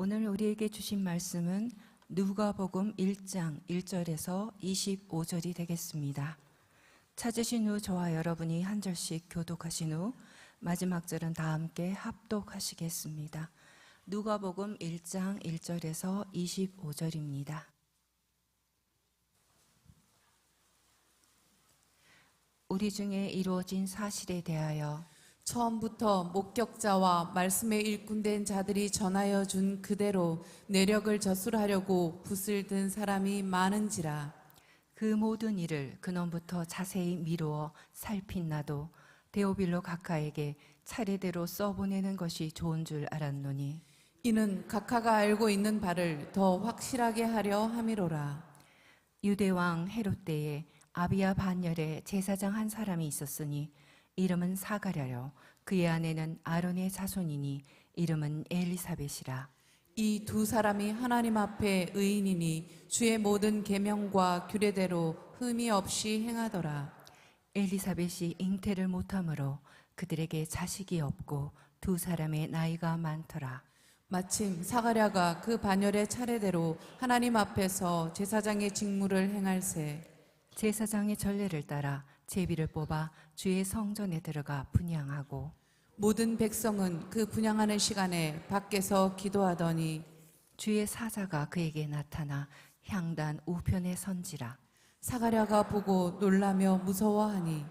오늘 우리에게 주신 말씀은 누가복음 1장 1절에서 25절이 되겠습니다. 찾으신 후 저와 여러분이 한 절씩 교독하신 후 마지막 절은 다 함께 합독하시겠습니다. 누가복음 1장 1절에서 25절입니다. 우리 중에 이루어진 사실에 대하여 처음부터 목격자와 말씀에 일꾼된 자들이 전하여 준 그대로 내력을 저술하려고 붓을 든 사람이 많은지라. 그 모든 일을 근원부터 자세히 미루어 살핀나도 데오빌로 각하에게 차례대로 써보내는 것이 좋은 줄 알았노니 이는 각하가 알고 있는 바를 더 확실하게 하려 함이로라. 유대왕 헤롯 때에 아비야 반열에 제사장 한 사람이 있었으니 이름은 사가랴요 그의 아내는 아론의 자손이니 이름은 엘리사벳이라. 이 두 사람이 하나님 앞에 의인이니 주의 모든 계명과 규례대로 흠이 없이 행하더라. 엘리사벳이 잉태를 못하므로 그들에게 자식이 없고 두 사람의 나이가 많더라. 마침 사가랴가 그 반열의 차례대로 하나님 앞에서 제사장의 직무를 행할세. 제사장의 전례를 따라 제비를 뽑아 주의 성전에 들어가 분향하고 모든 백성은 그 분향하는 시간에 밖에서 기도하더니 주의 사자가 그에게 나타나 향단 우편에 선지라. 사가랴가 보고 놀라며 무서워하니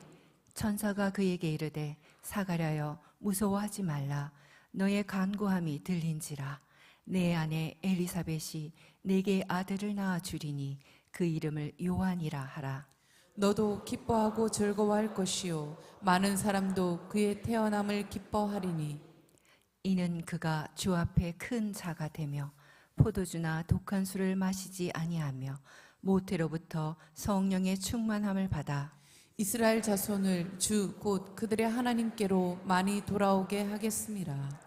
천사가 그에게 이르되 사가랴여 무서워하지 말라. 너의 간구함이 들린지라. 내 아내 엘리사벳이 내게 아들을 낳아 주리니 그 이름을 요한이라 하라. 너도 기뻐하고 즐거워할 것이요 많은 사람도 그의 태어남을 기뻐하리니 이는 그가 주 앞에 큰 자가 되며 포도주나 독한 술을 마시지 아니하며 모태로부터 성령의 충만함을 받아 이스라엘 자손을 주 곧 그들의 하나님께로 많이 돌아오게 하겠습니다.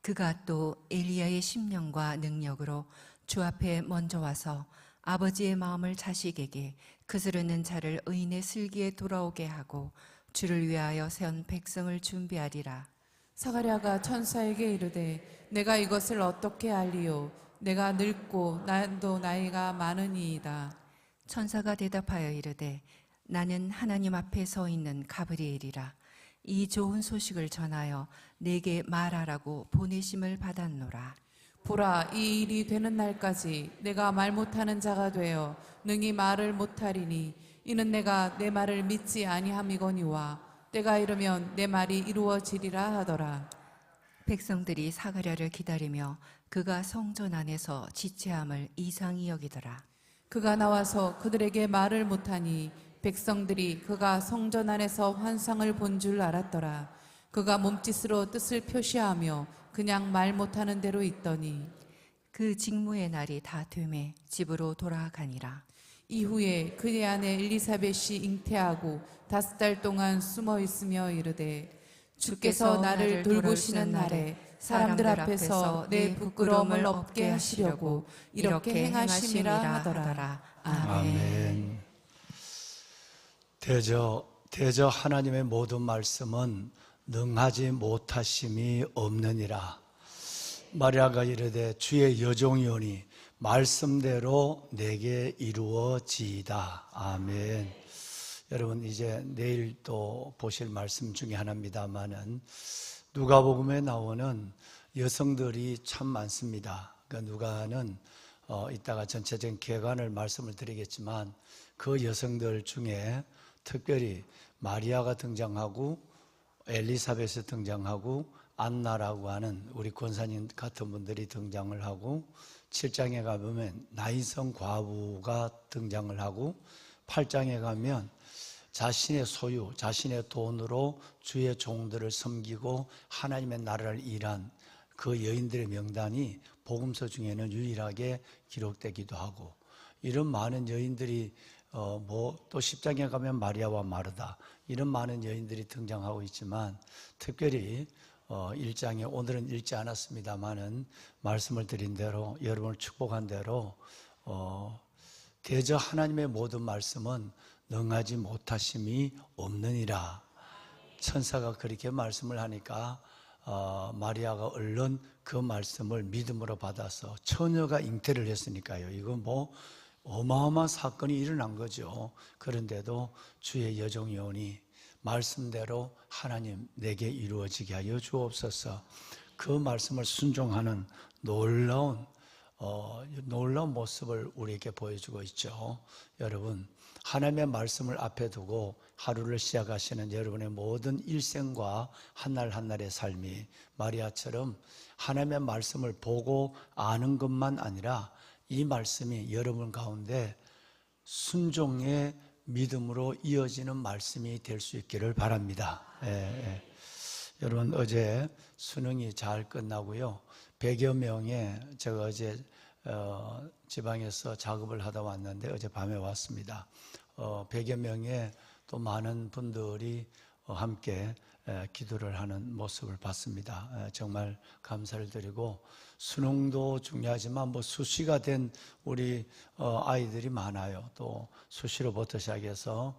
그가 또 엘리야의 심령과 능력으로 주 앞에 먼저 와서 아버지의 마음을 자식에게 그스르는 자를 의인의 슬기에 돌아오게 하고 주를 위하여 세운 백성을 준비하리라. 사가랴가 천사에게 이르되 내가 이것을 어떻게 알리요 내가 늙고 나도 나이가 많으니이다. 천사가 대답하여 이르되 나는 하나님 앞에 서 있는 가브리엘이라. 이 좋은 소식을 전하여 내게 말하라고 보내심을 받았노라. 보라, 이 일이 되는 날까지 내가 말 못하는 자가 되어 능히 말을 못하리니 이는 내가 내 말을 믿지 아니함이거니와 때가 이르면 내 말이 이루어지리라 하더라. 백성들이 사가랴를 기다리며 그가 성전 안에서 지체함을 이상히 여기더라. 그가 나와서 그들에게 말을 못하니 백성들이 그가 성전 안에서 환상을 본 줄 알았더라. 그가 몸짓으로 뜻을 표시하며 그냥 말 못하는 대로 있더니 그 직무의 날이 다 되매 집으로 돌아가니라. 이후에 그의 아내 엘리사벳이 잉태하고 5달 동안 숨어 있으며 이르되 주께서 나를 돌보시는 날에 사람들 앞에서 내 부끄러움을 없게 하시려고 이렇게 행하심이라 하더라. 아멘. 대저 하나님의 모든 말씀은 능하지 못하심이 없느니라. 마리아가 이르되 주의 여종이오니 말씀대로 내게 이루어지이다. 아멘. 여러분, 이제 내일 또 보실 말씀 중에 하나입니다만은 누가복음에 나오는 여성들이 참 많습니다. 그러니까 누가는 이따가 전체적인 개관을 말씀을 드리겠지만 그 여성들 중에 특별히 마리아가 등장하고 엘리사벳이 등장하고 안나라고 하는 우리 권사님 같은 분들이 등장을 하고 7장에 가보면 나인성 과부가 등장을 하고 8장에 가면 자신의 소유, 자신의 돈으로 주의 종들을 섬기고 하나님의 나라를 일한 그 여인들의 명단이 복음서 중에는 유일하게 기록되기도 하고 이런 많은 여인들이 또 10장에 가면 마리아와 마르다 이런 많은 여인들이 등장하고 있지만 특별히 1장에 오늘은 읽지 않았습니다만은 말씀을 드린 대로 여러분을 축복한 대로 대저 하나님의 모든 말씀은 능하지 못하심이 없느니라. 천사가 그렇게 말씀을 하니까 마리아가 얼른 그 말씀을 믿음으로 받아서 처녀가 잉태를 했으니까요. 이건 뭐 어마어마한 사건이 일어난 거죠. 그런데도 주의 여종이오니 말씀대로 하나님 내게 이루어지게 하여 주옵소서. 그 말씀을 순종하는 놀라운 모습을 우리에게 보여주고 있죠. 여러분, 하나님의 말씀을 앞에 두고 하루를 시작하시는 여러분의 모든 일생과 한날 한날의 삶이 마리아처럼 하나님의 말씀을 보고 아는 것만 아니라 이 말씀이 여러분 가운데 순종의 믿음으로 이어지는 말씀이 될 수 있기를 바랍니다. 여러분, 어제 수능이 잘 끝나고요. 100여 명의, 제가 어제 지방에서 작업을 하다 왔는데 어젯밤에 왔습니다. 100여 명의 또 많은 분들이 함께 기도를 하는 모습을 봤습니다. 정말 감사를 드리고, 수능도 중요하지만 뭐 수시가 된 우리 아이들이 많아요. 또 수시로부터 시작해서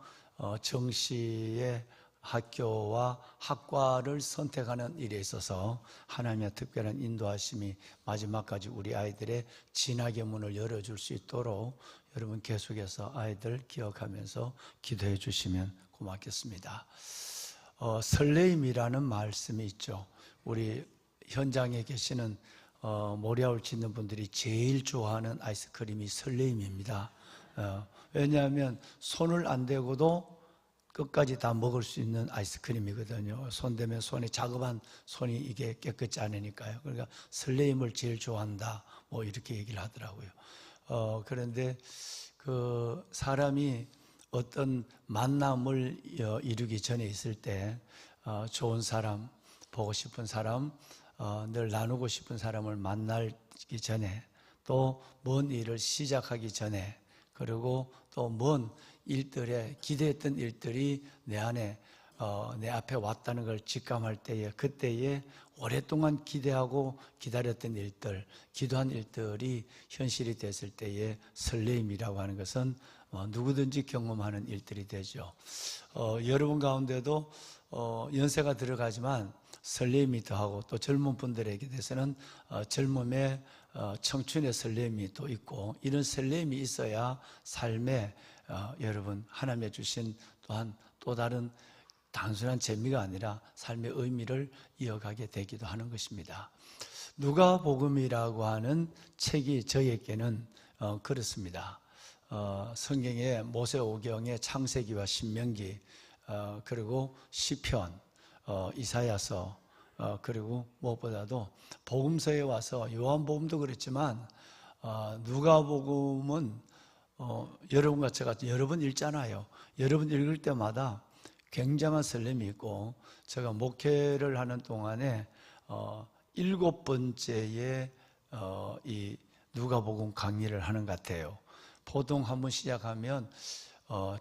정시의 학교와 학과를 선택하는 일에 있어서 하나님의 특별한 인도하심이 마지막까지 우리 아이들의 진학의 문을 열어줄 수 있도록 여러분 계속해서 아이들 기억하면서 기도해 주시면 고맙겠습니다. 설레임이라는 말씀이 있죠. 우리 현장에 계시는 모리아울 짓는 분들이 제일 좋아하는 아이스크림이 설레임입니다. 왜냐하면 손을 안 대고도 끝까지 다 먹을 수 있는 아이스크림이거든요. 손 대면 손이 자그마한 손이 이게 깨끗지 않으니까요. 그러니까 설레임을 제일 좋아한다, 뭐 이렇게 얘기를 하더라고요. 그런데 그 사람이 어떤 만남을 이루기 전에 있을 때 좋은 사람, 보고 싶은 사람, 늘 나누고 싶은 사람을 만나기 전에, 또 먼 일을 시작하기 전에, 그리고 또 먼 일들에 기대했던 일들이 내 안에 내 앞에 왔다는 걸 직감할 때에, 그때에 오랫동안 기대하고 기다렸던 일들, 기도한 일들이 현실이 됐을 때의 설레임이라고 하는 것은 누구든지 경험하는 일들이 되죠. 여러분 가운데도 연세가 들어가지만 설렘이 더하고, 또 젊은 분들에게 대해서는 젊음의 청춘의 설렘이 또 있고, 이런 설렘이 있어야 삶에 여러분 하나님의 주신 또한 또 다른 단순한 재미가 아니라 삶의 의미를 이어가게 되기도 하는 것입니다. 누가복음이라고 하는 책이 저에게는 그렇습니다. 성경의 모세오경의 창세기와 신명기, 그리고 시편, 이사야서, 그리고 무엇보다도 복음서에 와서 요한복음도 그랬지만 누가복음은 여러분과 제가 여러 번 읽잖아요. 여러 번 읽을 때마다 굉장한 설렘이 있고, 제가 목회를 하는 동안에 7번째의 이 누가복음 강의를 하는 것 같아요. 보통 한번 시작하면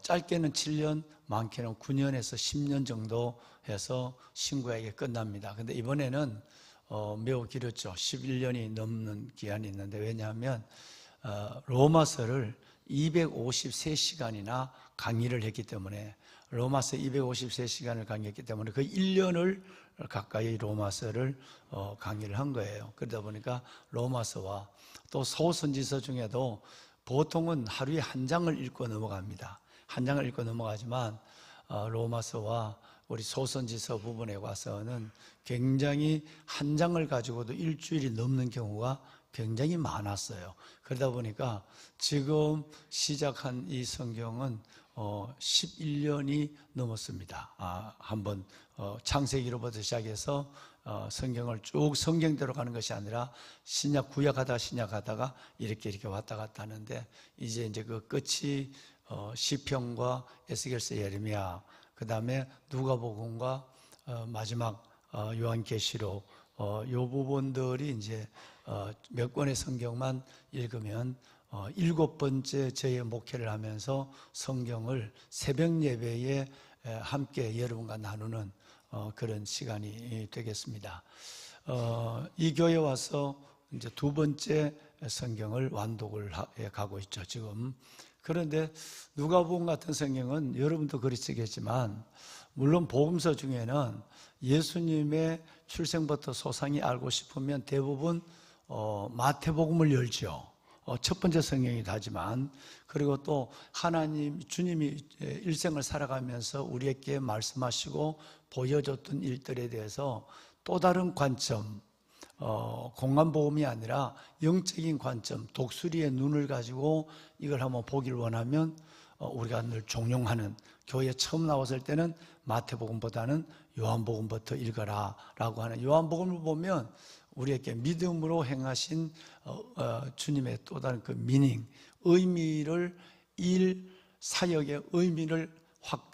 짧게는 7년, 많게는 9년에서 10년 정도 해서 신구약이 끝납니다. 근데 이번에는 매우 길었죠. 11년이 넘는 기한이 있는데, 왜냐하면 로마서를 253시간이나 강의를 했기 때문에, 로마서 253시간을 강의했기 때문에 그 1년을 가까이 로마서를 강의를 한 거예요. 그러다 보니까 로마서와 또 소선지서 중에도 보통은 하루에 한 장을 읽고 넘어갑니다. 한 장을 읽고 넘어가지만 로마서와 우리 소선지서 부분에 와서는 굉장히 한 장을 가지고도 일주일이 넘는 경우가 굉장히 많았어요. 그러다 보니까 지금 시작한 이 성경은 11년이 넘었습니다. 한번 창세기로부터 시작해서 성경을 쭉 성경대로 가는 것이 아니라 신약 구약하다가 신약하다가 이렇게 왔다 갔다 하는데, 이제 그 끝이 시편과 에스겔서, 예레미야, 그 다음에 누가복음과 마지막 요한계시록, 요 부분들이 이제 몇 권의 성경만 읽으면 7번째 저의 목회를 하면서 성경을 새벽 예배에 함께 여러분과 나누는 그런 시간이 되겠습니다. 이 교회 와서 이제 2번째 성경을 완독을 해 가고 있죠, 지금. 그런데 누가복음 같은 성경은 여러분도 그러시겠지만, 물론 복음서 중에는 예수님의 출생부터 소상히 알고 싶으면 대부분 마태복음을 열죠. 첫 번째 성경이기도 하지만, 그리고 또 하나님, 주님이 일생을 살아가면서 우리에게 말씀하시고 보여줬던 일들에 대해서 또 다른 관점, 공간복음이 아니라 영적인 관점, 독수리의 눈을 가지고 이걸 한번 보기를 원하면 우리가 늘 종용하는, 교회에 처음 나왔을 때는 마태복음보다는 요한복음부터 읽어라 라고 하는, 요한복음을 보면 우리에게 믿음으로 행하신 주님의 또 다른 그 미닝, 의미를, 일, 사역의 의미를 확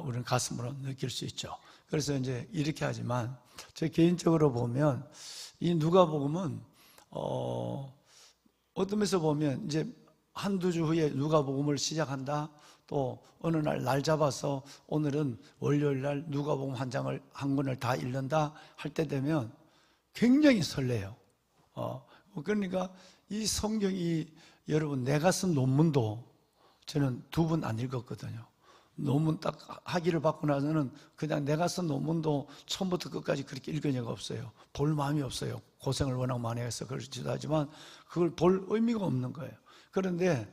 우리는 가슴으로 느낄 수 있죠. 그래서 이제 이렇게 하지만, 저 개인적으로 보면 이 누가복음은 어떤 면에서 보면 이제 한두 주 후에 누가복음을 시작한다, 또 어느 날 잡아서 오늘은 월요일 날 누가복음 한 권을 다 읽는다 할 때 되면 굉장히 설레요. 그러니까 이 성경이, 여러분, 내가 쓴 논문도 저는 2번 안 읽었거든요. 논문 딱 학위를 받고 나서는 그냥 내가 쓴 논문도 처음부터 끝까지 그렇게 읽은 적이 없어요. 볼 마음이 없어요. 고생을 워낙 많이 해서 그렇지도 하지만 그걸 볼 의미가 없는 거예요. 그런데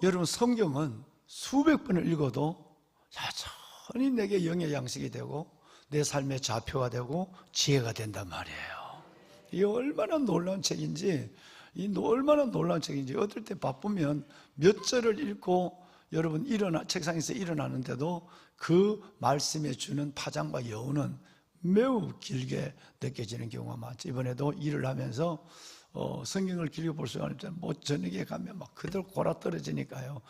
여러분, 성경은 수백 번을 읽어도 여전히 내게 영의 양식이 되고 내 삶의 좌표가 되고 지혜가 된단 말이에요. 이게 얼마나 놀라운 책인지, 얼마나 놀라운 책인지. 어떨 때 바쁘면 몇 절을 읽고 여러분 책상에서 일어나는데도 그 말씀에 주는 파장과 여운은 매우 길게 느껴지는 경우가 많죠. 이번에도 일을 하면서 성경을 길게 볼 수가 없잖아요. 뭐 저녁에 가면 막 그대로 골아 떨어지니까요.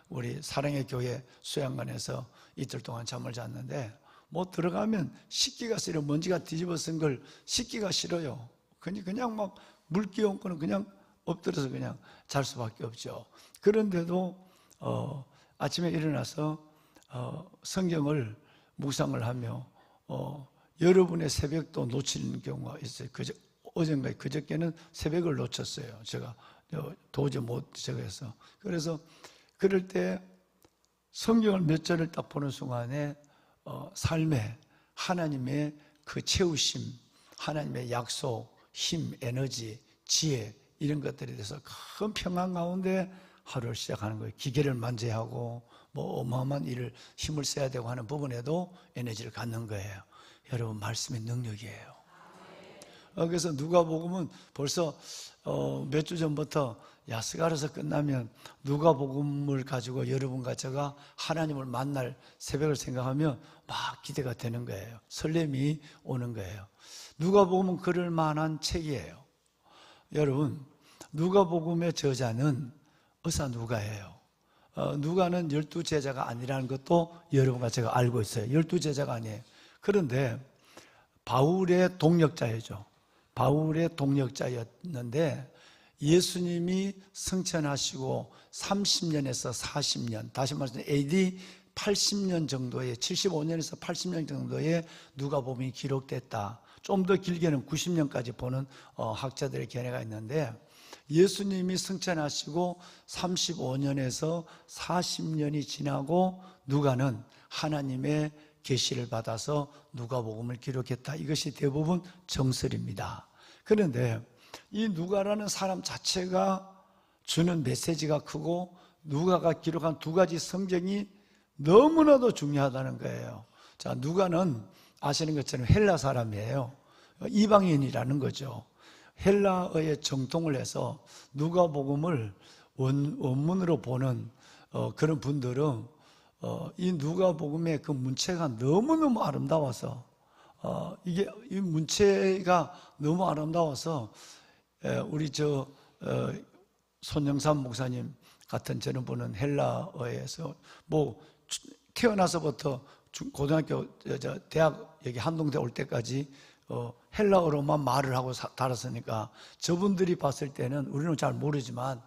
우리 사랑의 교회 수양관에서 이틀 동안 잠을 잤는데, 뭐 들어가면 씻기가 싫어요. 먼지가 뒤집어 쓴 걸 씻기가 싫어요. 그냥 막 물기 얹고는 그냥 엎드려서 그냥 잘 수밖에 없죠. 그런데도 아침에 일어나서 성경을 묵상을 하며 여러분의 새벽도 놓치는 경우가 있어요. 어젠가 그저께는 새벽을 놓쳤어요. 제가 도저히 못 저거해서. 그래서 그럴 때 성경을 몇 절을 딱 보는 순간에 삶에 하나님의 그 채우심, 하나님의 약속, 힘, 에너지, 지혜, 이런 것들에 대해서 큰 평안 가운데 하루를 시작하는 거예요. 기계를 만져야 하고 뭐 어마어마한 일을 힘을 써야 되고 하는 부분에도 에너지를 갖는 거예요. 여러분, 말씀의 능력이에요. 그래서 누가복음은 벌써 몇 주 전부터 야스가랴서 끝나면 누가복음을 가지고 여러분과 제가 하나님을 만날 새벽을 생각하면 막 기대가 되는 거예요. 설렘이 오는 거예요. 누가복음은 그럴 만한 책이에요. 여러분, 누가복음의 저자는 의사 누가예요. 누가는 12제자가 아니라는 것도 여러분과 제가 알고 있어요. 12제자가 아니에요. 그런데 바울의 동역자이죠. 바울의 동역자였는데 예수님이 승천하시고 30년에서 40년, 다시 말해서 AD 80년 정도의, 75년에서 80년 정도의 누가복음이 기록됐다. 좀 더 길게는 90년까지 보는 학자들의 견해가 있는데, 예수님이 승천하시고 35년에서 40년이 지나고 누가는 하나님의 계시를 받아서 누가복음을 기록했다. 이것이 대부분 정설입니다. 그런데 이 누가라는 사람 자체가 주는 메시지가 크고 누가가 기록한 2가지 성경이 너무나도 중요하다는 거예요. 자, 누가는 아시는 것처럼 헬라 사람이에요. 이방인이라는 거죠. 헬라어에 정통을 해서 누가복음을 원문으로 보는 그런 분들은 이 누가복음의 그 문체가 너무너무 아름다워서 이 문체가 너무 아름다워서 우리 손영삼 목사님 같은 저런 분은 헬라어에서 뭐 태어나서부터 고등학교 대학 여기 한동대 올 때까지 헬라어로만 말을 하고 달았으니까 저분들이 봤을 때는 우리는 잘 모르지만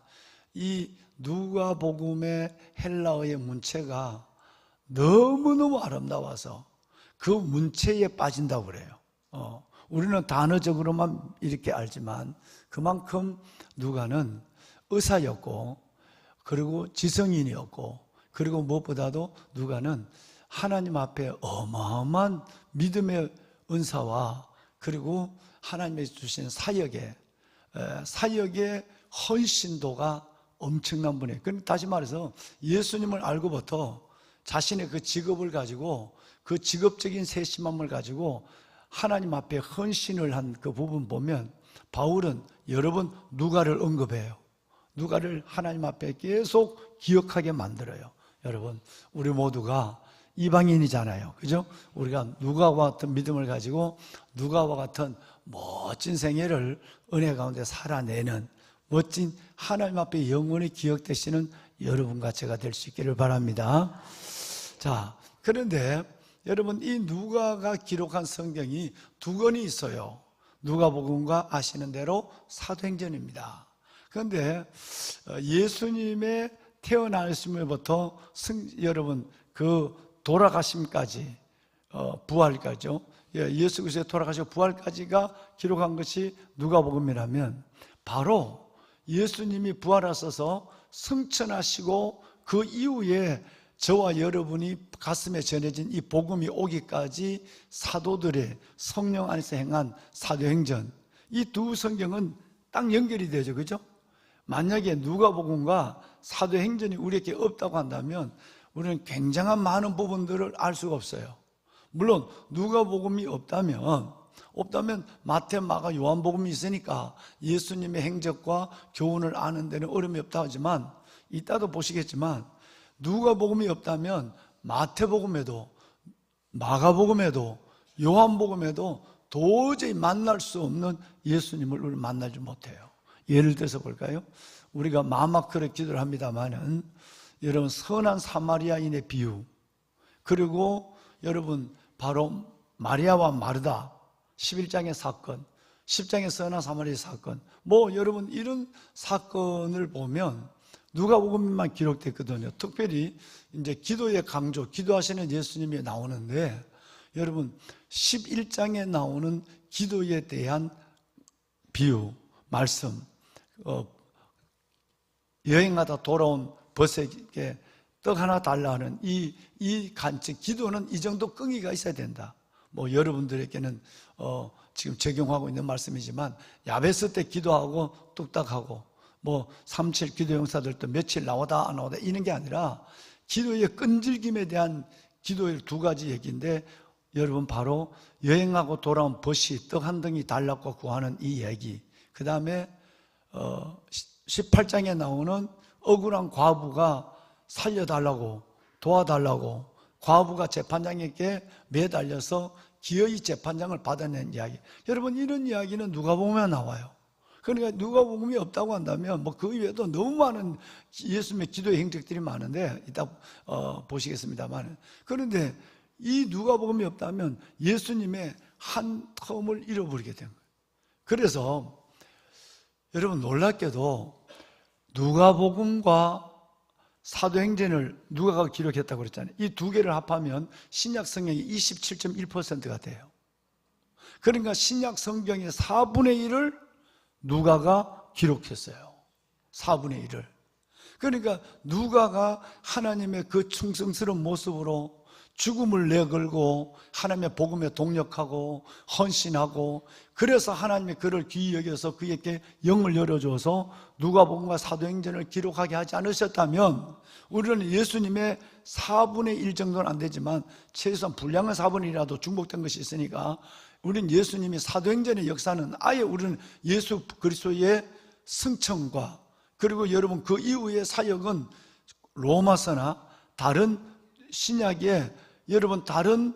이 누가복음의 헬라어의 문체가 너무너무 아름다워서 그 문체에 빠진다고 그래요. 우리는 단어적으로만 이렇게 알지만 그만큼 누가는 의사였고, 그리고 지성인이었고, 그리고 무엇보다도 누가는 하나님 앞에 어마어마한 믿음의 은사와 그리고 하나님이 주신 사역의 헌신도가 엄청난 분이에요. 그럼 다시 말해서 예수님을 알고부터 자신의 그 직업을 가지고, 그 직업적인 세심함을 가지고 하나님 앞에 헌신을 한 그 부분 보면, 바울은 여러 번 누가를 언급해요. 누가를 하나님 앞에 계속 기억하게 만들어요. 여러분, 우리 모두가 이방인이잖아요. 그죠? 우리가 누가와 같은 믿음을 가지고 누가와 같은 멋진 생애를 은혜 가운데 살아내는 멋진 하나님 앞에 영원히 기억되시는 여러분과 제가 될 수 있기를 바랍니다. 자, 그런데 여러분, 이 누가가 기록한 성경이 두 권이 있어요. 누가복음과 아시는 대로 사도행전입니다. 그런데 예수님의 태어나심부터 여러분 그 돌아가심까지, 부활까지요. 예수 그리스도의 돌아가시고 부활까지가 기록한 것이 누가복음이라면, 바로 예수님이 부활하셔서 승천하시고 그 이후에 저와 여러분이 가슴에 전해진 이 복음이 오기까지 사도들의 성령 안에서 행한 사도행전, 이 두 성경은 딱 연결이 되죠. 그죠? 만약에 누가복음과 사도행전이 우리에게 없다고 한다면 우리는 굉장한 많은 부분들을 알 수가 없어요. 물론 누가복음이 없다면 마태, 마가, 요한복음이 있으니까 예수님의 행적과 교훈을 아는 데는 어려움이 없다 하지만, 이따도 보시겠지만 누가복음이 없다면 마태복음에도 마가복음에도 요한복음에도 도저히 만날 수 없는 예수님을 우리 만나지 못해요. 예를 들어서 볼까요? 우리가 마마크로 기도를 합니다마는, 여러분 선한 사마리아인의 비유, 그리고 여러분 바로 마리아와 마르다 11장의 사건, 10장의 선한 사마리아 사건, 여러분 이런 사건을 보면 누가복음만 기록됐거든요. 특별히 이제 기도의 강조, 기도하시는 예수님이 나오는데, 여러분 11장에 나오는 기도에 대한 비유, 말씀, 여행하다 돌아온 벗에게 떡 하나 달라 하는 이 간증, 기도는 이 정도 끈기가 있어야 된다. 여러분들에게는 지금 적용하고 있는 말씀이지만, 야베스 때 기도하고 뚝딱하고 3.7 기도 용사들도 며칠 나오다 안 나오다 이런 게 아니라, 기도의 끈질김에 대한 기도의 두 가지 얘기인데, 여러분 바로 여행하고 돌아온 벗이 떡 한 덩이 달라고 구하는 이 얘기, 그 다음에 18장에 나오는 억울한 과부가 살려달라고, 도와달라고 과부가 재판장에게 매달려서 기어이 재판장을 받아낸 이야기. 여러분 이런 이야기는 누가복음에 나와요. 그러니까 누가복음이 없다고 한다면 그 외에도 너무 많은 예수님의 기도의 행적들이 많은데 이따 보시겠습니다만, 그런데 이 누가복음이 없다면 예수님의 한 텀을 잃어버리게 된 거예요. 그래서 여러분 놀랍게도 누가복음과 사도행전을 누가가 기록했다고 그랬잖아요. 이 두 개를 합하면 신약 성경이 27.1%가 돼요. 그러니까 신약 성경의 4분의 1을 누가가 기록했어요. 4분의 1을. 그러니까 누가가 하나님의 그 충성스러운 모습으로 죽음을 내걸고 하나님의 복음에 동력하고 헌신하고, 그래서 하나님이 그를 귀히 여겨서 그에게 영을 열어줘서 누가복음과 사도행전을 기록하게 하지 않으셨다면, 우리는 예수님의 4분의 1 정도는 안 되지만 최소한 불량한 4분의 1이라도 중복된 것이 있으니까, 우리는 예수님이 사도행전의 역사는 아예 우리는 예수 그리스도의 승천과, 그리고 여러분 그 이후의 사역은 로마서나 다른 신약의 다른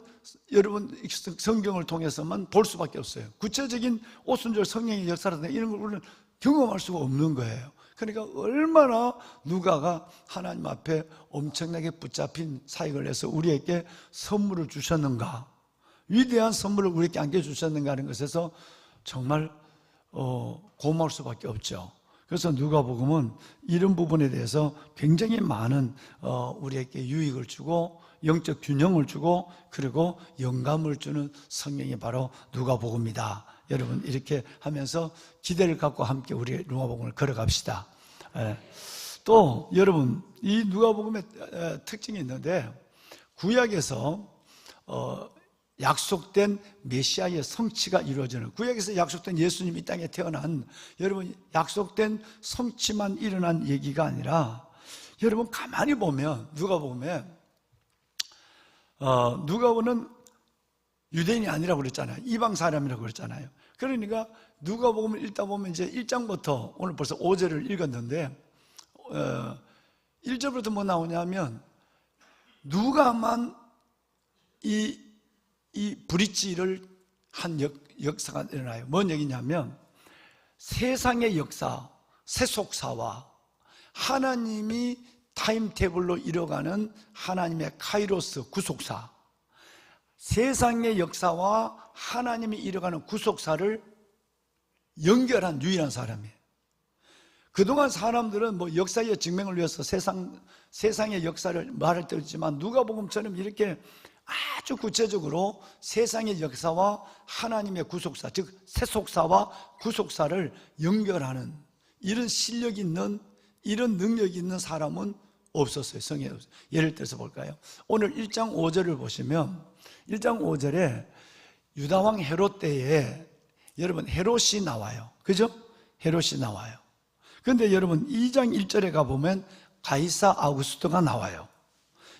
성경을 통해서만 볼 수밖에 없어요. 구체적인 오순절 성령의 역사라든가 이런 걸 우리는 경험할 수가 없는 거예요. 그러니까 얼마나 누가가 하나님 앞에 엄청나게 붙잡힌 사역을 해서 우리에게 선물을 주셨는가, 위대한 선물을 우리에게 안겨주셨는가 하는 것에서 정말 고마울 수밖에 없죠. 그래서 누가복음은 이런 부분에 대해서 굉장히 많은 우리에게 유익을 주고, 영적 균형을 주고 그리고 영감을 주는 성경이 바로 누가복음이다. 여러분 이렇게 하면서 기대를 갖고 함께 우리 누가복음을 걸어갑시다. 또 여러분 이 누가복음의 특징이 있는데 구약에서 약속된 메시아의 성취가 이루어지는, 구약에서 약속된 예수님이 이 땅에 태어난, 여러분 약속된 성취만 일어난 얘기가 아니라 여러분 가만히 보면 누가복음에 누가복음은 유대인이 아니라고 그랬잖아요. 이방 사람이라고 그랬잖아요. 그러니까 누가복음을 읽다 보면 이제 1장부터 오늘 벌써 5절을 읽었는데 1절부터 뭐 나오냐면 누가만 이 브릿지를 한 역사가 일어나요. 뭔 얘기냐면 세상의 역사, 세속사와 하나님이 타임테이블로 이뤄가는 하나님의 카이로스 구속사, 세상의 역사와 하나님이 이뤄가는 구속사를 연결한 유일한 사람이에요. 그동안 사람들은 뭐 역사의 증명을 위해서 세상의 역사를 말할 때 있지만 누가복음처럼 이렇게 아주 구체적으로 세상의 역사와 하나님의 구속사, 즉 세속사와 구속사를 연결하는 이런 실력이 있는, 이런 능력이 있는 사람은 없었어요. 성경에 없어요. 예를 들어서 볼까요? 오늘 1장 5절을 보시면 1장 5절에 유다왕 헤롯 때에 여러분 헤롯이 나와요. 그죠? 헤롯이 나와요. 그런데 여러분 2장 1절에 가보면 가이사 아우구스토가 나와요.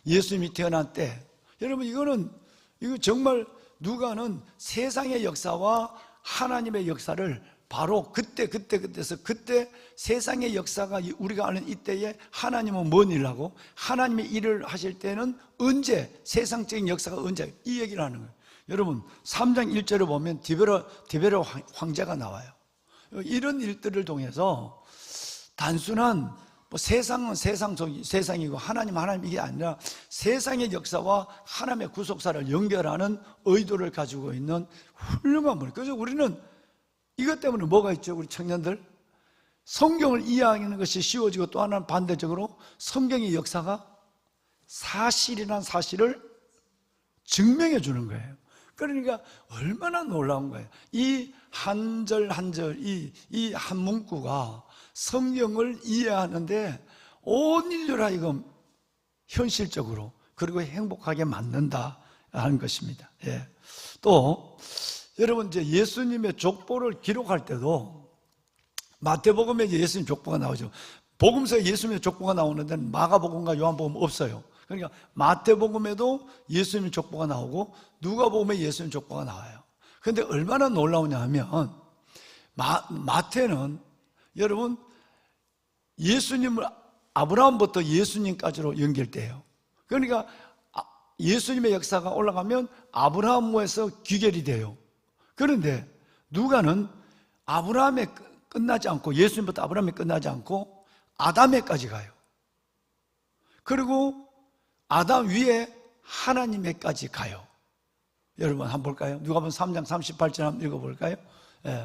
예수님이 태어난 때. 여러분 이거 정말 누가는 세상의 역사와 하나님의 역사를 바로 그때서 그때 세상의 역사가 우리가 아는 이때에 하나님은 뭔 일을 하고 하나님이 일을 하실 때는 언제, 세상적인 역사가 언제, 이 얘기를 하는 거예요. 여러분 3장 1절을 보면 디베로 황제가 나와요. 이런 일들을 통해서 단순한 뭐 세상은 세상이고 하나님 이게 아니라 세상의 역사와 하나님의 구속사를 연결하는 의도를 가지고 있는 훌륭한 분. 그래서 우리는 이것 때문에 뭐가 있죠? 우리 청년들 성경을 이해하는 것이 쉬워지고 또 하나는 반대적으로 성경의 역사가 사실이란 사실을 증명해 주는 거예요. 그러니까 얼마나 놀라운 거예요. 이 한 절 한 절, 이 한 문구가 성경을 이해하는데 온 인류를 하여금 현실적으로 그리고 행복하게 만든다 하는 것입니다. 예. 또 여러분 이제 예수님의 족보를 기록할 때도 마태복음에 예수님 족보가 나오죠. 복음서에 예수님의 족보가 나오는데 마가복음과 요한복음 없어요. 그러니까 마태복음에도 예수님 족보가 나오고 누가복음에 예수님 족보가 나와요. 그런데 얼마나 놀라우냐 하면 마태는 여러분 예수님을 아브라함부터 예수님까지로 연결돼요. 그러니까 예수님의 역사가 올라가면 아브라함에서 귀결이 돼요. 그런데 누가는 아브라함에 끝나지 않고 예수님부터 아브라함에 끝나지 않고 아담에까지 가요. 그리고 아담 위에 하나님에까지 가요. 여러분 한번 볼까요? 누가복음 3장 38절 한번 읽어볼까요? 예.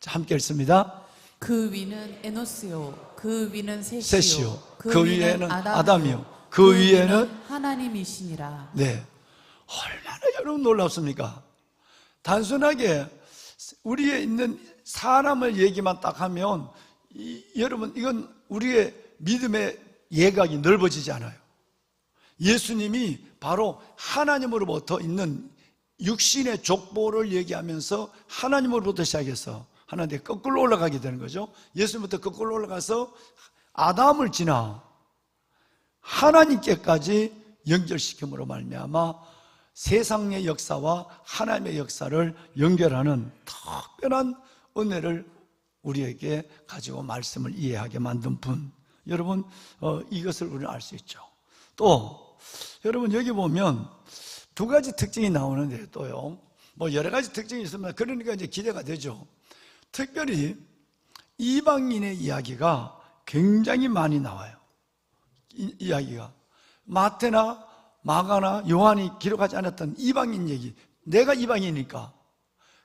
자, 함께 읽습니다. 그 위는 에노스요, 그 위는 셋이요, 셋이요, 그 위에는 아담이요, 그 위에는 하나님이시니라. 네, 얼마나 여러분 놀랍습니까? 단순하게 우리에 있는 사람을 얘기만 딱 하면 여러분 이건 우리의 믿음의 예각이 넓어지지 않아요. 예수님이 바로 하나님으로부터 있는 육신의 족보를 얘기하면서 하나님으로부터 시작해서 하나님께 거꾸로 올라가게 되는 거죠. 예수님부터 거꾸로 올라가서 아담을 지나 하나님께까지 연결시킴으로 말미암아 세상의 역사와 하나님의 역사를 연결하는 특별한 은혜를 우리에게 가지고 말씀을 이해하게 만든 분. 여러분 이것을 우리는 알 수 있죠. 또 여러분 여기 보면 두 가지 특징이 나오는데 또요 뭐 여러 가지 특징이 있습니다. 그러니까 이제 기대가 되죠. 특별히 이방인의 이야기가 굉장히 많이 나와요. 이야기가 마태나 마가나 요한이 기록하지 않았던 이방인 얘기. 내가 이방이니까.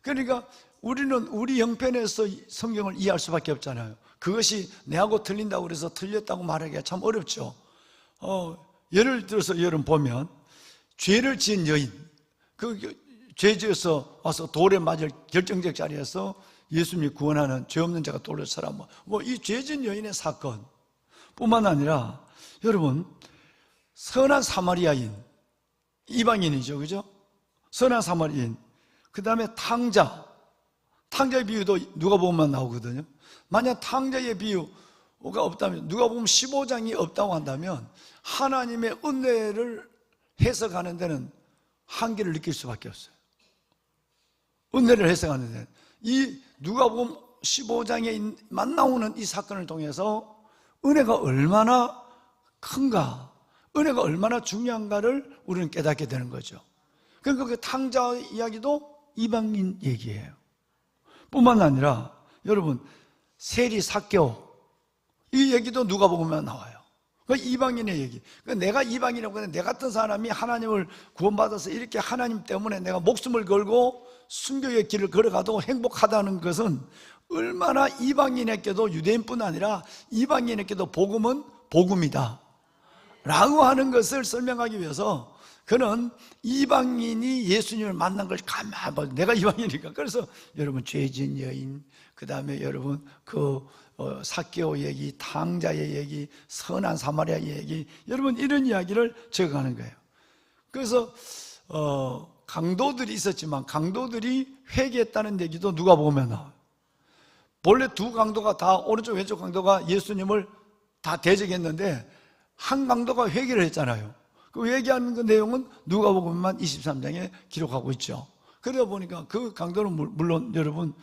그러니까 우리는 우리 형편에서 성경을 이해할 수밖에 없잖아요. 그것이 내하고 틀린다고 그래서 틀렸다고 말하기가 참 어렵죠. 예를 들어서 여러분 보면 죄를 지은 여인, 죄 지어서 와서 돌에 맞을 결정적 자리에서 예수님이 구원하는 죄 없는 자가 돌로 서라, 이 죄 지은 여인의 사건 뿐만 아니라, 여러분, 선한 사마리아인, 이방인이죠, 그죠? 선한 사마리아인, 그 다음에 탕자의 비유도 누가복음만 나오거든요. 만약 탕자의 비유가 없다면, 누가복음 15장이 없다고 한다면 하나님의 은혜를 해석하는 데는 한계를 느낄 수밖에 없어요. 은혜를 해석하는 데는 이 누가복음 15장에만 나오는 이 사건을 통해서 은혜가 얼마나 큰가, 은혜가 얼마나 중요한가를 우리는 깨닫게 되는 거죠. 그러니까 그 탕자 이야기도 이방인 얘기예요. 뿐만 아니라 여러분, 세리 삭개오 이 얘기도 누가복음에 나와요. 그 이방인의 얘기. 내가 이방인이라고 내 같은 사람이 하나님을 구원받아서 이렇게 하나님 때문에 내가 목숨을 걸고 순교의 길을 걸어가도 행복하다는 것은 얼마나 이방인에게도, 유대인뿐 아니라 이방인에게도 복음은 복음이다 라고 하는 것을 설명하기 위해서 그는 이방인이 예수님을 만난 걸 가만히 봐. 내가 이방인이니까. 그래서 여러분, 죄진 여인, 그 다음에 여러분 삭개오 얘기, 탕자의 얘기, 선한 사마리아 얘기, 여러분 이런 이야기를 적어가는 거예요. 그래서 강도들이 있었지만 강도들이 회개했다는 얘기도 누가복음에 나와요. 본래 두 강도가 다, 오른쪽 왼쪽 강도가 예수님을 다 대적했는데 한 강도가 회개를 했잖아요. 그 회개하는 그 내용은 누가복음만 23장에 기록하고 있죠. 그러다 보니까 그 강도는 물론 여러분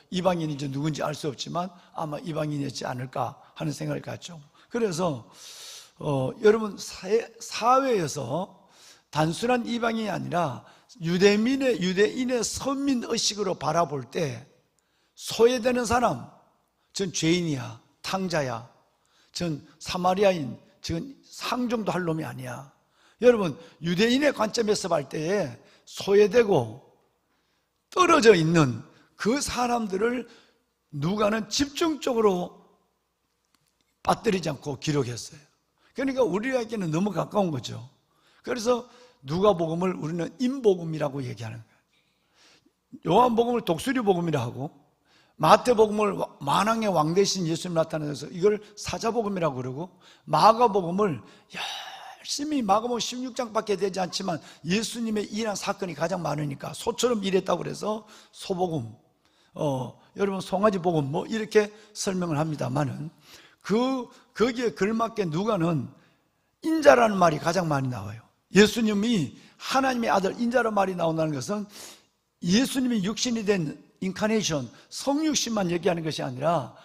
이방인인지 누군지 알 수 없지만 아마 이방인이었지 않을까 하는 생각을 갖죠. 그래서 여러분, 사회에서 단순한 이방인이 아니라 유대인의 선민 의식으로 바라볼 때 소외되는 사람, 전 죄인이야, 탕자야, 전 사마리아인, 전 상종도 할 놈이 아니야. 여러분, 유대인의 관점에서 볼 때에 소외되고 떨어져 있는 그 사람들을 누가는 집중적으로 빠뜨리지 않고 기록했어요. 그러니까 우리에게는 너무 가까운 거죠. 그래서 누가복음을 우리는 임복음이라고 얘기하는 거예요. 요한복음을 독수리복음이라 하고, 마태복음을 만왕의 왕 대신 예수님 나타나서 이걸 사자복음이라고 그러고, 마가복음을 열심히, 마가복음 16장밖에 되지 않지만 예수님의 일한 사건이 가장 많으니까 소처럼 일했다고 그래서 소복음, 여러분 송아지복음 이렇게 설명을 합니다만은 거기에 걸맞게 누가는 인자라는 말이 가장 많이 나와요. 예수님이 하나님의 아들 인자라는 말이 나온다는 것은 예수님이 육신이 된 인카네이션, 성육신만 얘기하는 것이 아니라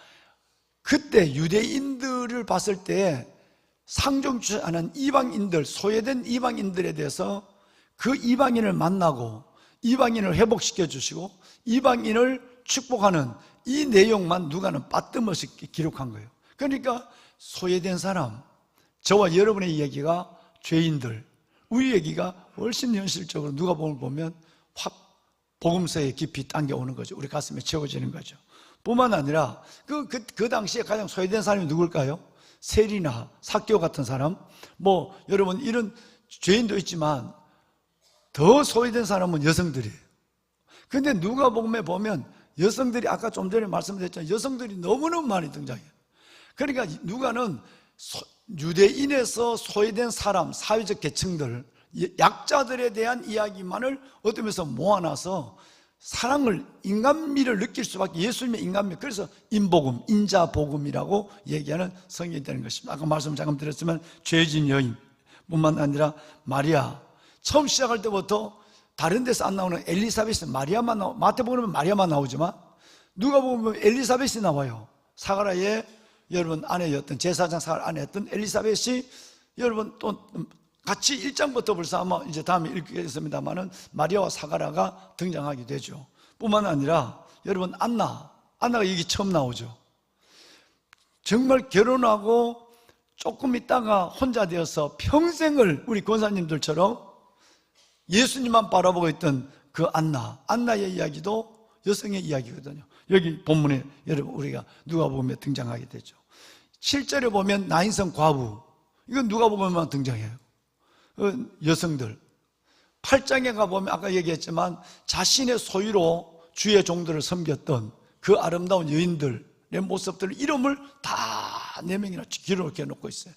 그때 유대인들을 봤을 때 상종치 않은 이방인들, 소외된 이방인들에 대해서 그 이방인을 만나고 이방인을 회복시켜 주시고 이방인을 축복하는 이 내용만 누가는 빠뜸없이 기록한 거예요. 그러니까 소외된 사람, 저와 여러분의 얘기가 죄인들, 우리 얘기가 훨씬 현실적으로 누가복음을 보면 확 복음서에 깊이 당겨오는 거죠. 우리 가슴에 채워지는 거죠. 뿐만 아니라 그 당시에 가장 소외된 사람이 누굴까요? 세리나 삭개오 같은 사람, 여러분 이런 죄인도 있지만 더 소외된 사람은 여성들이에요. 근데 누가복음에 보면 여성들이, 아까 좀 전에 말씀드렸지만 여성들이 너무너무 많이 등장해요. 그러니까 누가는 유대인에서 소외된 사람, 사회적 계층들, 약자들에 대한 이야기만을 어떤 면에서 모아놔서 사랑을, 인간미를 느낄 수밖에, 예수님의 인간미, 그래서 인복음, 인자복음이라고 얘기하는 성경이 되는 것입니다. 아까 말씀 잠깐 드렸지만 죄진 여인 뿐만 아니라 마리아, 처음 시작할 때부터 다른 데서 안 나오는 엘리사벳은 마리아만 나오고, 마태복음은 마리아만 나오지만 누가복음은 엘리사벳이 나와요. 사가랴의 여러분 아내였던, 제사장 사가랴 아내였던 엘리사벳이 여러분 또 같이 1장부터 벌써 아마 이제 다음에 읽겠습니다만은 마리아와 사가랴가 등장하게 되죠. 뿐만 아니라 여러분 안나가 여기 처음 나오죠. 정말 결혼하고 조금 있다가 혼자 되어서 평생을 우리 권사님들처럼 예수님만 바라보고 있던 그 안나의 이야기도 여성의 이야기거든요. 여기 본문에 여러분 우리가 누가복음에 등장하게 되죠. 7절에 보면 나인성 과부, 이건 누가복음에만 등장해요. 여성들, 8장에 가보면 아까 얘기했지만 자신의 소유로 주의 종들을 섬겼던 그 아름다운 여인들의 모습들 이름을 다 4명이나 기록해 놓고 있어요.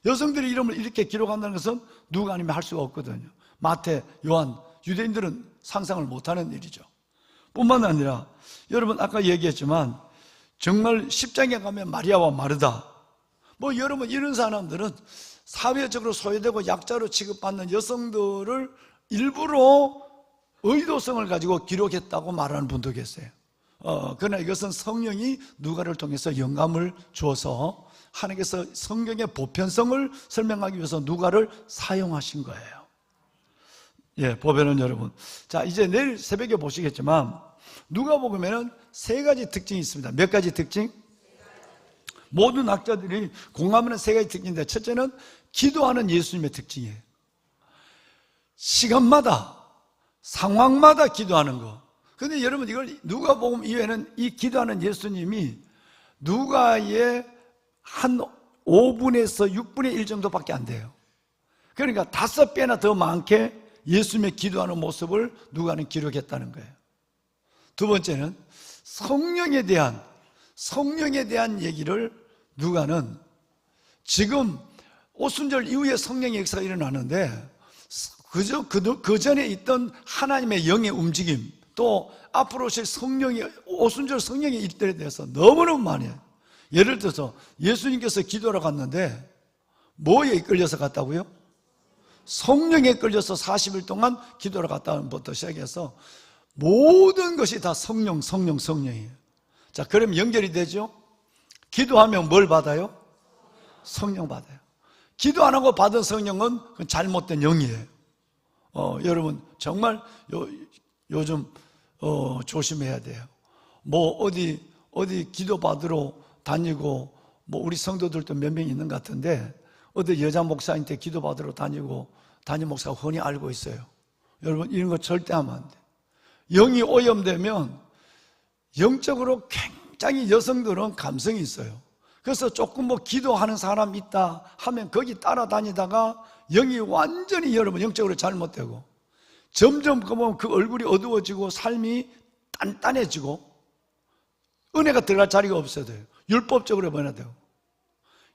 여성들의 이름을 이렇게 기록한다는 것은 누가 아니면 할 수가 없거든요. 마태, 요한, 유대인들은 상상을 못하는 일이죠. 뿐만 아니라 여러분 아까 얘기했지만 정말 10장에 가면 마리아와 마르다, 여러분 이런 사람들은 사회적으로 소외되고 약자로 취급받는 여성들을 일부러 의도성을 가지고 기록했다고 말하는 분도 계세요. 그러나 이것은 성령이 누가를 통해서 영감을 주어서 하나님께서 성경의 보편성을 설명하기 위해서 누가를 사용하신 거예요. 예, 보배는 여러분. 자, 이제 내일 새벽에 보시겠지만 누가복음에는 3가지 특징이 있습니다. 몇 가지 특징? 모든 학자들이 공감하는 3가지 특징인데, 첫째는 기도하는 예수님의 특징이에요. 시간마다, 상황마다 기도하는 거. 근데 여러분 이걸 누가복음 이외에는 이 기도하는 예수님이 누가의 한 5분에서 6분의 1 정도밖에 안 돼요. 그러니까 5배나 더 많게 예수님의 기도하는 모습을 누가는 기록했다는 거예요. 두 번째는 성령에 대한 얘기를 누가는 지금 오순절 이후에 성령의 역사가 일어나는데 그 전에 있던 하나님의 영의 움직임, 또 앞으로 오실 성령의 오순절 성령의 일들에 대해서 너무너무 많이 해요. 예를 들어서 예수님께서 기도하러 갔는데 뭐에 이끌려서 갔다고요? 성령에 끌려서 40일 동안 기도하러 갔다는 것부터 시작해서 모든 것이 다 성령이에요. 자, 그럼 연결이 되죠? 기도하면 뭘 받아요? 성령 받아요. 기도 안 하고 받은 성령은 잘못된 영이에요. 여러분 정말 요즘 조심해야 돼요. 어디 기도 받으러 다니고, 우리 성도들도 몇 명 있는 것 같은데 어디 여자 목사한테 기도 받으러 다니고 담임 목사가 훤히 알고 있어요. 여러분 이런 거 절대 하면 안 돼. 영이 오염되면 영적으로 굉장히 여성들은 감성이 있어요. 그래서 조금 기도하는 사람 있다 하면 거기 따라다니다가 영이 완전히 여러분 영적으로 잘못되고, 점점 그 얼굴이 어두워지고 삶이 단단해지고 은혜가 들어갈 자리가 없어져요. 율법적으로 변화되고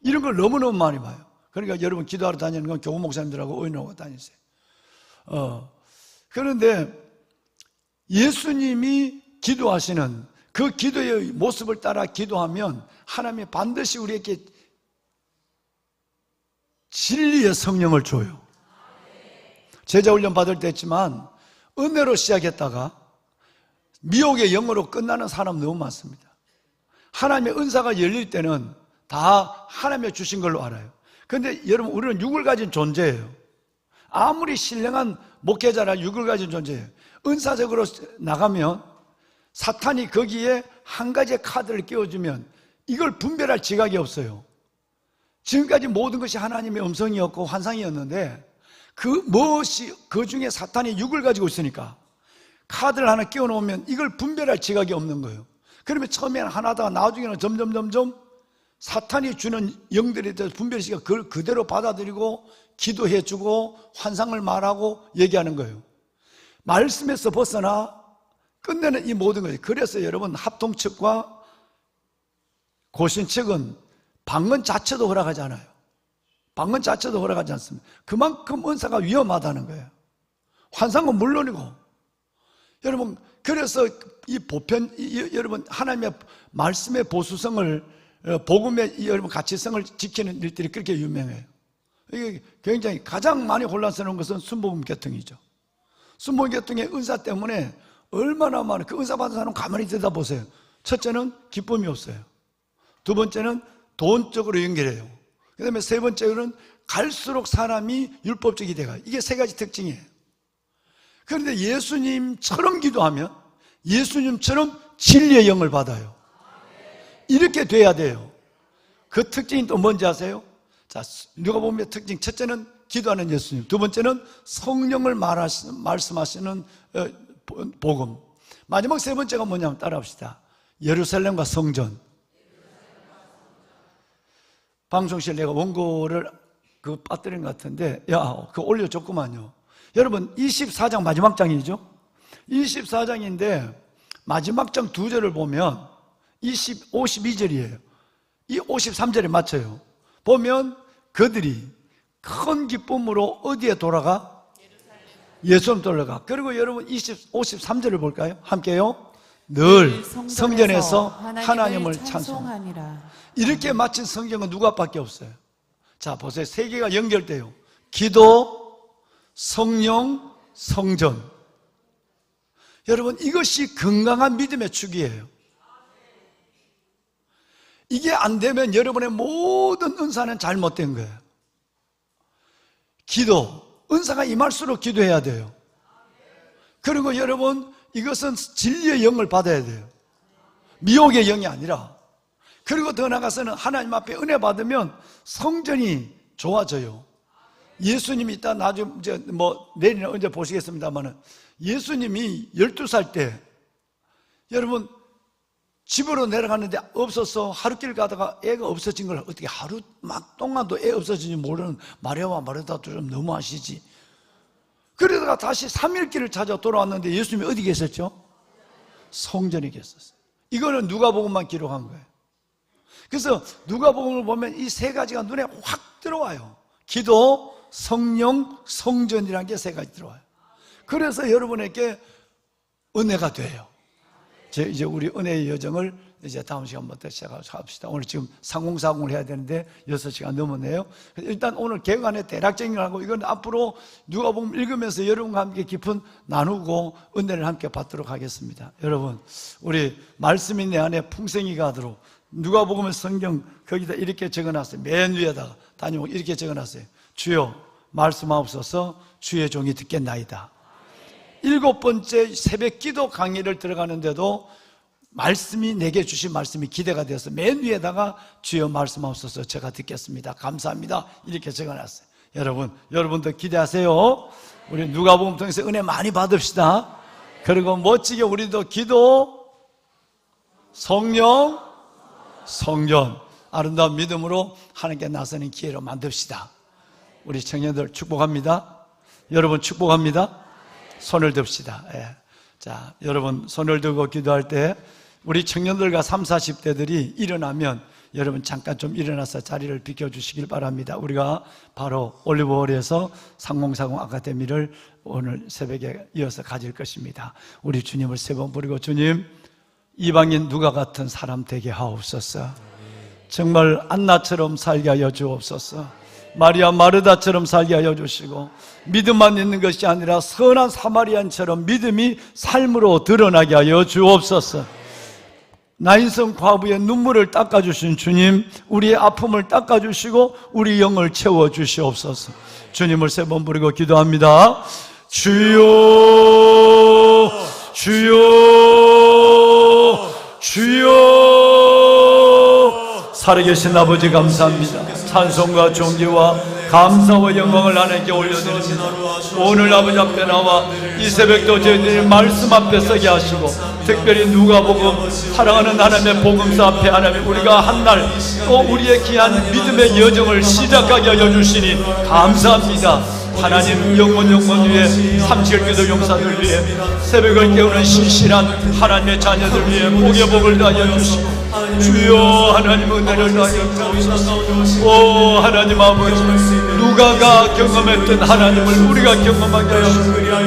이런 걸 너무너무 많이 봐요. 그러니까 여러분 기도하러 다니는 건 교구 목사님들하고 의논하고 다니세요. 그런데 예수님이 기도하시는 그 기도의 모습을 따라 기도하면 하나님이 반드시 우리에게 진리의 성령을 줘요. 제자훈련 받을 때 했지만 은혜로 시작했다가 미혹의 영으로 끝나는 사람 너무 많습니다. 하나님의 은사가 열릴 때는 다 하나님의 주신 걸로 알아요. 그런데 여러분 우리는 육을 가진 존재예요. 아무리 신령한 목회자라 육을 가진 존재예요. 은사적으로 나가면 사탄이 거기에 한 가지의 카드를 끼워주면 이걸 분별할 지각이 없어요. 지금까지 모든 것이 하나님의 음성이었고 환상이었는데 그 중에 사탄이 육을 가지고 있으니까 카드를 하나 끼워놓으면 이걸 분별할 지각이 없는 거예요. 그러면 처음에는 하나다가 나중에는 점점 사탄이 주는 영들에 대해서 분별시가 그걸 그대로 받아들이고 기도해주고 환상을 말하고 얘기하는 거예요. 말씀에서 벗어나 끝내는 이 모든 것이. 그래서 여러분 합동 측과 고신 측은 방언 자체도 허락하지 않아요. 방언 자체도 허락하지 않습니다. 그만큼 은사가 위험하다는 거예요. 환상은 물론이고. 여러분 그래서 이 여러분 하나님의 말씀의 보수성을, 복음의 여러분 가치성을 지키는 일들이 그렇게 유명해요. 이게 굉장히 가장 많이 혼란스러운 것은 순복음 계통이죠. 순복음 계통의 은사 때문에 얼마나 많은 그 은사 받은 사람 가만히 들여다보세요. 첫째는 기쁨이 없어요. 두 번째는 돈적으로 연결해요. 그 다음에 세 번째로는 갈수록 사람이 율법적이 돼가요. 이게 3가지 특징이에요. 그런데 예수님처럼 기도하면 예수님처럼 진리의 영을 받아요. 이렇게 돼야 돼요. 그 특징이 또 뭔지 아세요? 자, 누가복음의 특징 첫째는 기도하는 예수님, 두 번째는 성령을 말씀하시는 복음, 마지막 세 번째가 뭐냐면 따라합시다. 예루살렘과 성전. 방송실 내가 원고를 빠뜨린 것 같은데 그거 올려줬구만요. 여러분 24장 마지막 장이죠. 24장인데 마지막 장 2절을 보면 52절이에요. 이 53절에 맞춰요. 보면 그들이 큰 기쁨으로 어디에 돌아가? 예수님 돌아가. 그리고 여러분 53절을 볼까요? 함께요. 늘 성전에서 하나님을 찬송하니라. 이렇게 마친 성경은 누가밖에 없어요. 자, 보세요. 세 개가 연결돼요. 기도, 성령, 성전. 여러분, 이것이 건강한 믿음의 축이에요. 이게 안 되면 여러분의 모든 은사는 잘못된 거예요. 기도, 은사가 임할수록 기도해야 돼요. 그리고 여러분, 이것은 진리의 영을 받아야 돼요. 미혹의 영이 아니라. 그리고 더 나아가서는 하나님 앞에 은혜 받으면 성전이 좋아져요. 예수님이 이따 나중에 내일은 언제 보시겠습니다만은 예수님이 12살 때 여러분 집으로 내려갔는데 없어서 하루길 가다가 애가 없어진 걸 어떻게 하루 막 동안도 애 없어진지 모르는 마리아와 마르다도 좀 너무하시지. 그러다가 다시 3일 길을 찾아 돌아왔는데 예수님이 어디 계셨죠? 성전에 계셨어요. 이거는 누가복음만 기록한 거예요. 그래서 누가복음을 보면 이 세 가지가 눈에 확 들어와요. 기도, 성령, 성전이라는 게 세 가지 들어와요. 그래서 여러분에게 은혜가 돼요. 이제 우리 은혜의 여정을 이제 다음 시간부터 시작합시다. 오늘 지금 상공사공을 해야 되는데 6시간 넘었네요. 일단 오늘 개관의 대략적인 걸 하고 이건 앞으로 누가복음 읽으면서 여러분과 함께 깊은 나누고 은혜를 함께 받도록 하겠습니다. 여러분, 우리 말씀이 내 안에 풍성히 가도록 누가복음의 성경 거기다 이렇게 적어놨어요. 맨 위에다가 다니고 이렇게 적어놨어요. 주여 말씀하옵소서, 주의 종이 듣겠나이다. 7번째 새벽 기도 강의를 들어가는데도 말씀이 내게 주신 말씀이 기대가 되어서 맨 위에다가 주여 말씀하옵소서, 제가 듣겠습니다, 감사합니다, 이렇게 적어놨어요. 여러분도 기대하세요. 우리 누가복음 통해서 은혜 많이 받읍시다. 그리고 멋지게 우리도 기도, 성령, 성전, 아름다운 믿음으로 하나님께 나서는 기회로 만듭시다. 우리 청년들 축복합니다. 여러분 축복합니다. 손을 듭시다. 예. 자, 여러분 손을 들고 기도할 때 우리 청년들과 30, 40대들이 일어나면 여러분 잠깐 좀 일어나서 자리를 비켜주시길 바랍니다. 우리가 바로 올리브홀에서 3040 아카데미를 오늘 새벽에 이어서 가질 것입니다. 우리 주님을 세 번 부르고, 주님, 이방인 누가 같은 사람 되게 하옵소서. 정말 안나처럼 살게 하여 주옵소서. 마리아 마르다처럼 살게 하여 주시고, 믿음만 있는 것이 아니라 선한 사마리안처럼 믿음이 삶으로 드러나게 하여 주옵소서. 나인성 과부의 눈물을 닦아주신 주님, 우리의 아픔을 닦아주시고 우리 영을 채워주시옵소서. 주님을 세 번 부르고 기도합니다. 주여, 주여, 주여. 살아계신 아버지 감사합니다. 찬송과 존귀와 감사와 영광을 하나님께 올려드립니다. 오늘 아버지 앞에 나와 이 새벽도 저희들이 말씀 앞에 서게 하시고, 특별히 누가복음 사랑하는 하나님의 복음서 앞에 하나님 우리가 한 날 또 우리의 귀한 믿음의 여정을 시작하게 하여 주시니 감사합니다. 하나님, 영원 위에 37교도 용사들 위해 새벽을 깨우는 신실한 하나님의 자녀들 위해 복의 복을 다하여 주시고, 주여 하나님 은혜를 다하여 주옵소서. 오 하나님 아버지, 누가가 경험했던 하나님을 우리가 경험하게 하여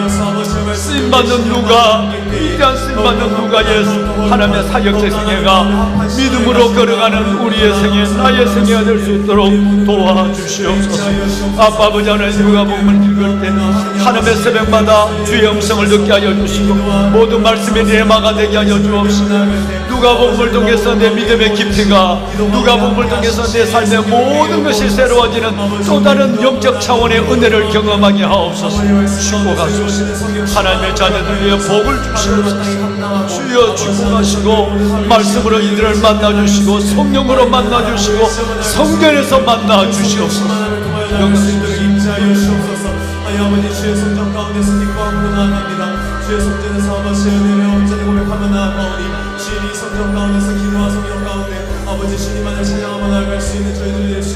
주옵소서. 쓰임받는 누가, 위대한 쓰임받는 누가의 하나님의 사역적 생애가 믿음으로 걸어가는 우리의 생애, 나의 생애가 될 수 있도록 도와주시옵소서. 아빠 아버지, 하나님 누가복음을 읽을 때 하나님의 새벽마다 주의 음성을 듣게 하여 주시고 모든 말씀이 내마가 되게 하여 주옵소서. 누가복음을 통해서 내 믿음의 깊이가, 누가복음을 통해서 내 삶의 모든 것이 새로워지는 또 다른 영적 차원의 은혜를 경험하게 하옵소서. 축복하소서. 하나님의 자녀들 위해 복을 주시옵소서. 주여 축복하시고 말씀으로 이들을 만나주시고 성령으로 만나주시고 성전에서 만나주시옵소서. 아버지, 주의 성전 가운데서 기뻐하고 나아갑니다. 주의 성전에서 아버지의 은혜를 온전히 고백하며 나아가오니, 주의 성전 가운데서 기도와 성령 가운데 아버지 주님만을 찬양하며 나아갈 수 있는 저희들이 될 수